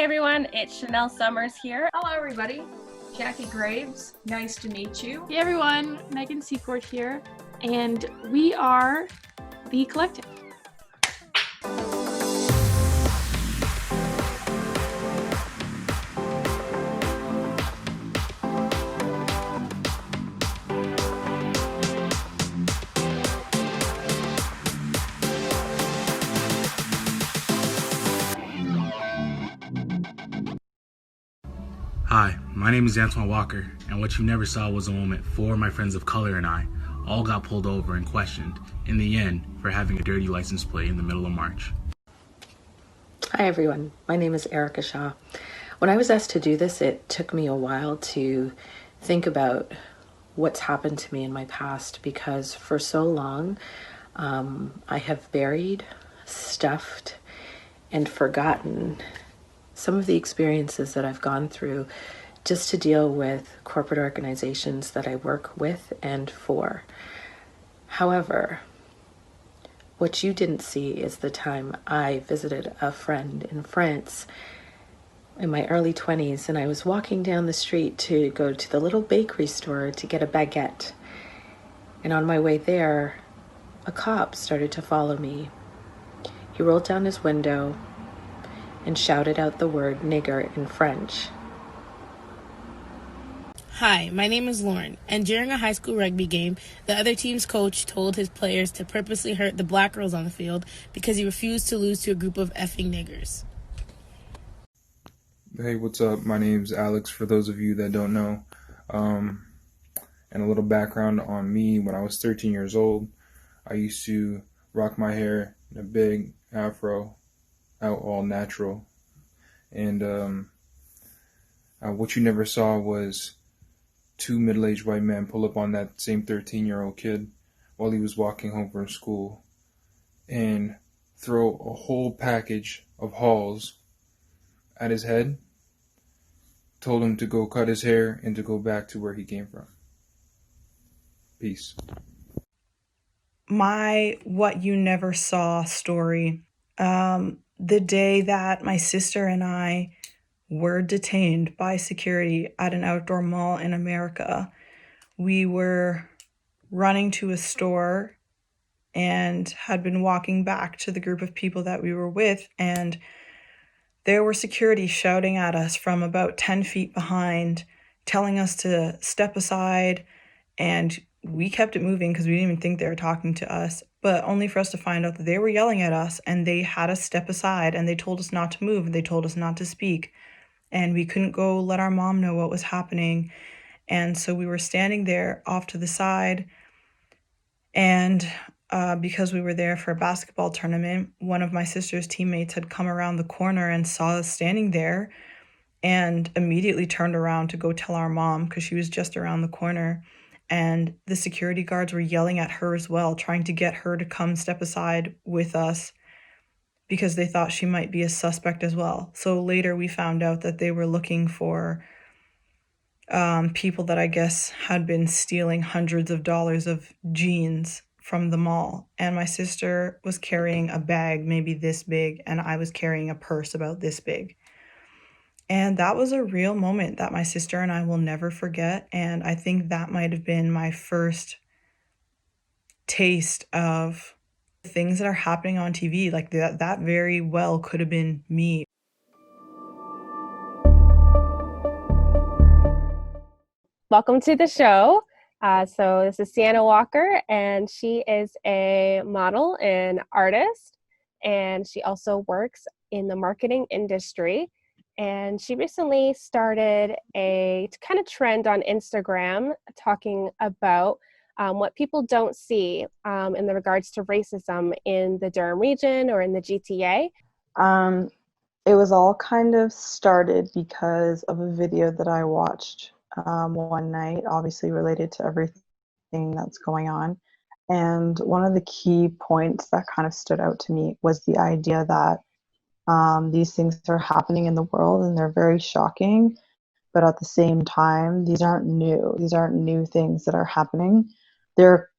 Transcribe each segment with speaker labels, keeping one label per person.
Speaker 1: everyone, it's Chanel Summers here.
Speaker 2: Hello everybody, Jackie Graves, nice to meet you.
Speaker 3: Hey everyone, Megan Secord here, and we are The Collective.
Speaker 4: Hi, my name is Antoine Walker, and what you never saw was a moment four of my friends of color and I all got pulled over and questioned, in the end, for having a dirty license plate in the middle of March.
Speaker 5: Hi everyone, my name is Erica Shaw. When I was asked to do this, it took me a while to think about what's happened to me in my past, because for so long I have buried, stuffed, and forgotten some of the experiences that I've gone through just to deal with corporate organizations that I work with and for. However, what you didn't see is the time I visited a friend in France in my early 20s, and I was walking down the street to go to the little bakery store to get a baguette. And on my way there, a cop started to follow me. He rolled down his window and shouted out the word nigger in French.
Speaker 6: Hi, my name is Lauren, and during a high school rugby game, the other team's coach told his players to purposely hurt the black girls on the field because he refused to lose to a group of effing niggers.
Speaker 7: Hey, what's up? My name's Alex, for those of you that don't know. And a little background on me: when I was 13 years old, I used to rock my hair in a big afro, out all natural. And what you never saw was two middle-aged white men pull up on that same 13-year-old kid while he was walking home from school and throw a whole package of Halls at his head, told him to go cut his hair and to go back to where he came from. Peace.
Speaker 8: My what you never saw story. The day that my sister and I were detained by security at an outdoor mall in America, we were running to a store and had been walking back to the group of people that we were with, and there were security shouting at us from about 10 feet behind, telling us to step aside, and we kept it moving because we didn't even think they were talking to us, but only for us to find out that they were yelling at us, and they had us step aside, and they told us not to move, and they told us not to speak, and we couldn't go let our mom know what was happening. And so we were standing there off to the side, and because we were there for a basketball tournament, one of my sister's teammates had come around the corner and saw us standing there and immediately turned around to go tell our mom because she was just around the corner. And the security guards were yelling at her as well, trying to get her to come step aside with us because they thought she might be a suspect as well. So later we found out that they were looking for people that I guess had been stealing hundreds of dollars of jeans from the mall. And my sister was carrying a bag maybe this big, and I was carrying a purse about this big. And that was a real moment that my sister and I will never forget. And I think that might have been my first taste of things that are happening on TV. Like that very well could have been me.
Speaker 1: Welcome to the show. So this is Cienna Walker, and she is a model and artist, and she also works in the marketing industry. And she recently started a kind of trend on Instagram talking about what people don't see in the regards to racism in the Durham region or in the GTA.
Speaker 9: It was all kind of started because of a video that I watched one night, obviously related to everything that's going on. And one of the key points that kind of stood out to me was the idea that these things are happening in the world and they're very shocking, but at the same time, these aren't new. These aren't new things that are happening. They're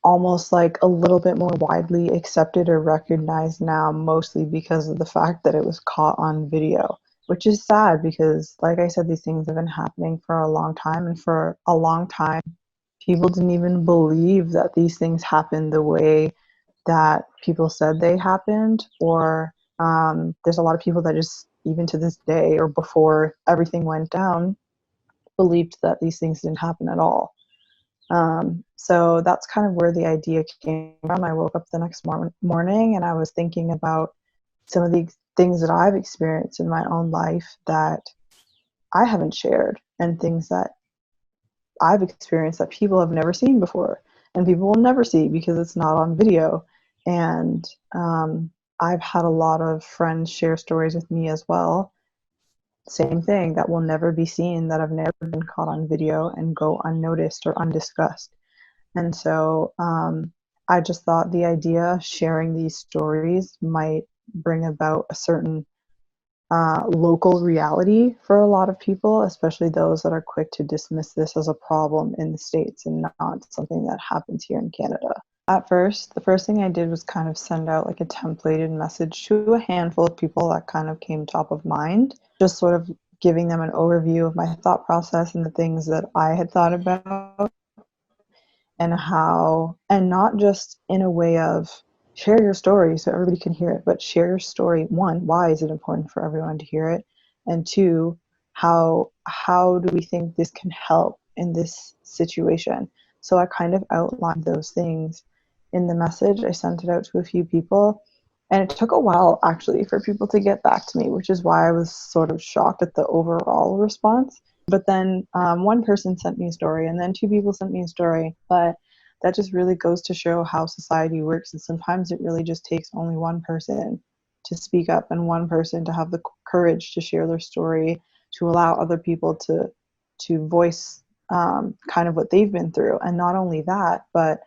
Speaker 9: almost like a little bit more widely accepted or recognized now, mostly because of the fact that it was caught on video. which is sad because, like I said, these things have been happening for a long time, and for a long time, people didn't even believe that these things happened the way that people said they happened, or there's a lot of people that just, even to this day or before everything went down, believed that these things didn't happen at all. So that's kind of where the idea came from. I woke up the next morning and I was thinking about some of the things that I've experienced in my own life that I haven't shared, and things that I've experienced that people have never seen before and people will never see because it's not on video. And I've had a lot of friends share stories with me as well. Same thing, that will never be seen, that have never been caught on video and go unnoticed or undiscussed. And so I just thought the idea of sharing these stories might bring about a certain local reality for a lot of people, especially those that are quick to dismiss this as a problem in the States and not something that happens here in Canada. At first, the first thing I did was kind of send out like a templated message to a handful of people that kind of came top of mind, just sort of giving them an overview of my thought process and the things that I had thought about, and how, and not just in a way of share your story so everybody can hear it, but share your story. One, why is it important for everyone to hear it? And two, how do we think this can help in this situation? So I kind of outlined those things in the message. I sent it out to a few people, and it took a while actually for people to get back to me, which is why I was sort of shocked at the overall response. But then one person sent me a story, and then two people sent me a story. But that just really goes to show how society works. And sometimes it really just takes only one person to speak up and one person to have the courage to share their story, to allow other people to voice kind of what they've been through. And not only that, but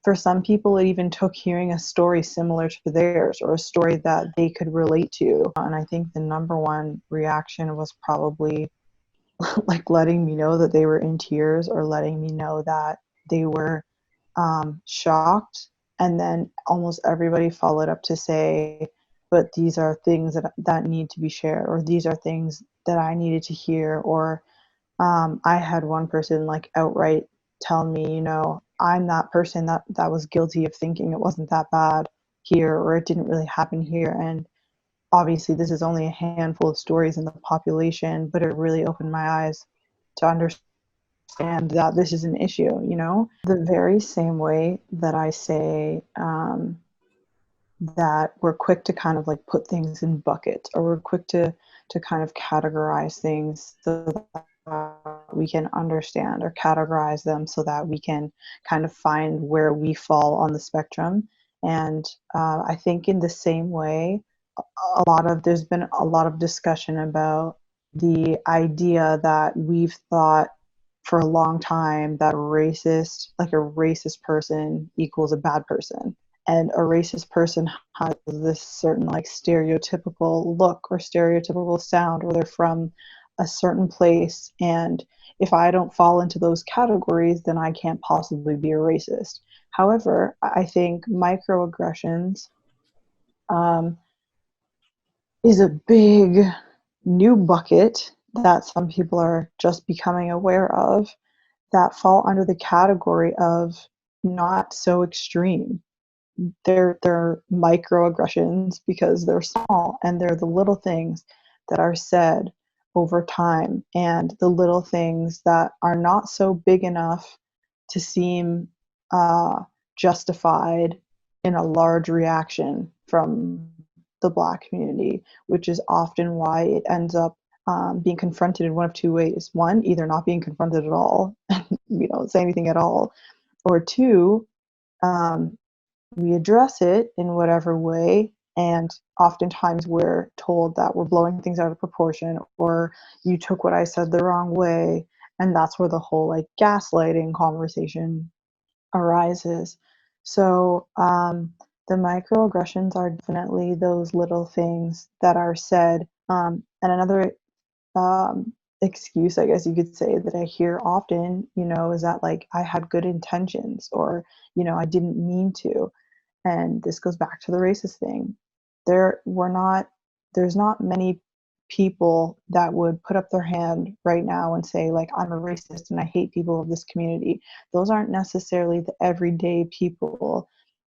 Speaker 9: for some people, it even took hearing a story similar to theirs, or a story that they could relate to. And I think the number one reaction was probably like letting me know that they were in tears, or letting me know that they were shocked. And then almost everybody followed up to say, but these are things that need to be shared, or these are things that I needed to hear. Or I had one person like outright tell me, I'm that person that was guilty of thinking it wasn't that bad here, or it didn't really happen here. And obviously this is only a handful of stories in the population, but it really opened my eyes to understand that this is an issue. The very same way that I say that we're quick to kind of like put things in buckets, or we're quick to kind of categorize things so that we can understand, or categorize them so that we can kind of find where we fall on the spectrum. And I think in the same way, there's been a lot of discussion about the idea that we've thought for a long time that a racist person equals a bad person. And a racist person has this certain like stereotypical look or stereotypical sound, or they're from a certain place. And if I don't fall into those categories, then I can't possibly be a racist. However, I think microaggressions is a big new bucket that some people are just becoming aware of, that fall under the category of not so extreme. They're microaggressions because they're small, and they're the little things that are said over time, and the little things that are not so big enough to seem justified in a large reaction from the Black community, which is often why it ends up being confronted in one of two ways. One, either not being confronted at all, we don't say anything at all, or two, we address it in whatever way, and oftentimes we're told that we're blowing things out of proportion, or you took what I said the wrong way, and that's where the whole like gaslighting conversation arises. So the microaggressions are definitely those little things that are said. And another excuse, I guess you could say, that I hear often, is that like I had good intentions, or I didn't mean to. And this goes back to the racist thing. There's not many people that would put up their hand right now and say, like, I'm a racist and I hate people of this community. Those aren't necessarily the everyday people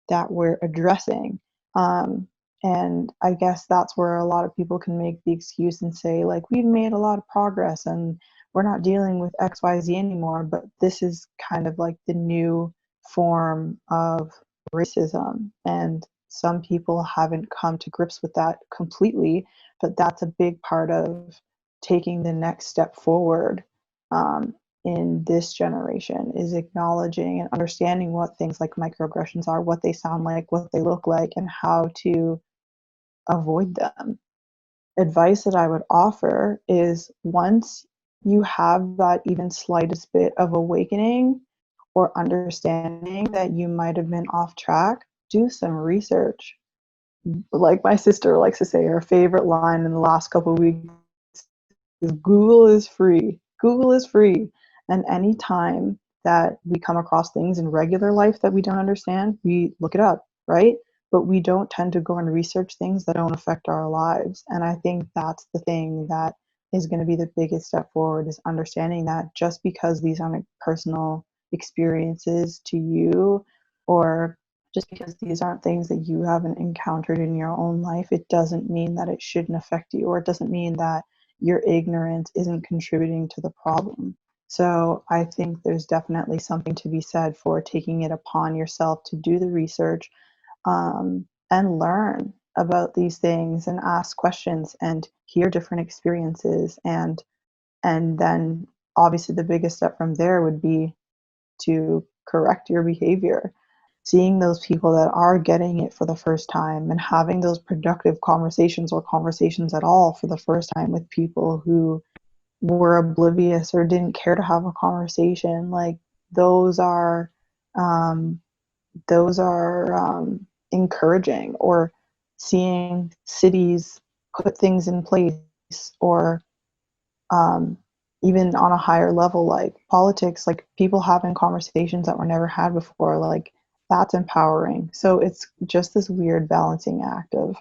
Speaker 9: that we're addressing. Um, and I guess that's where a lot of people can make the excuse and say, like, we've made a lot of progress and we're not dealing with XYZ anymore. But this is kind of like the new form of racism. And some people haven't come to grips with that completely, but that's a big part of taking the next step forward. In this generation is acknowledging and understanding what things like microaggressions are, what they sound like, what they look like, and how to avoid them. Advice that I would offer is, once you have that even slightest bit of awakening or understanding that you might have been off track, do some research. Like my sister likes to say, her favorite line in the last couple of weeks is, Google is free. Google is free. And any time that we come across things in regular life that we don't understand, we look it up, right? But we don't tend to go and research things that don't affect our lives. And I think that's the thing that is going to be the biggest step forward, is understanding that just because these aren't personal experiences to you, or just because these aren't things that you haven't encountered in your own life, it doesn't mean that it shouldn't affect you, or it doesn't mean that your ignorance isn't contributing to the problem. So I think there's definitely something to be said for taking it upon yourself to do the research, and learn about these things and ask questions and hear different experiences. And then obviously the biggest step from there would be to correct your behavior. Seeing those people that are getting it for the first time and having those productive conversations, or conversations at all for the first time, with people who were oblivious or didn't care to have a conversation, like, those are um, encouraging. Or seeing cities put things in place, or um, even on a higher level, like politics, like people having conversations that were never had before, like, that's empowering. So it's just this weird balancing act of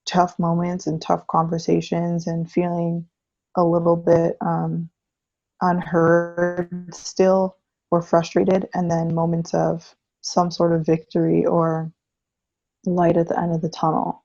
Speaker 9: tough moments and tough conversations and feeling a little bit unheard still, or frustrated, and then moments of some sort of victory or light at the end of the tunnel.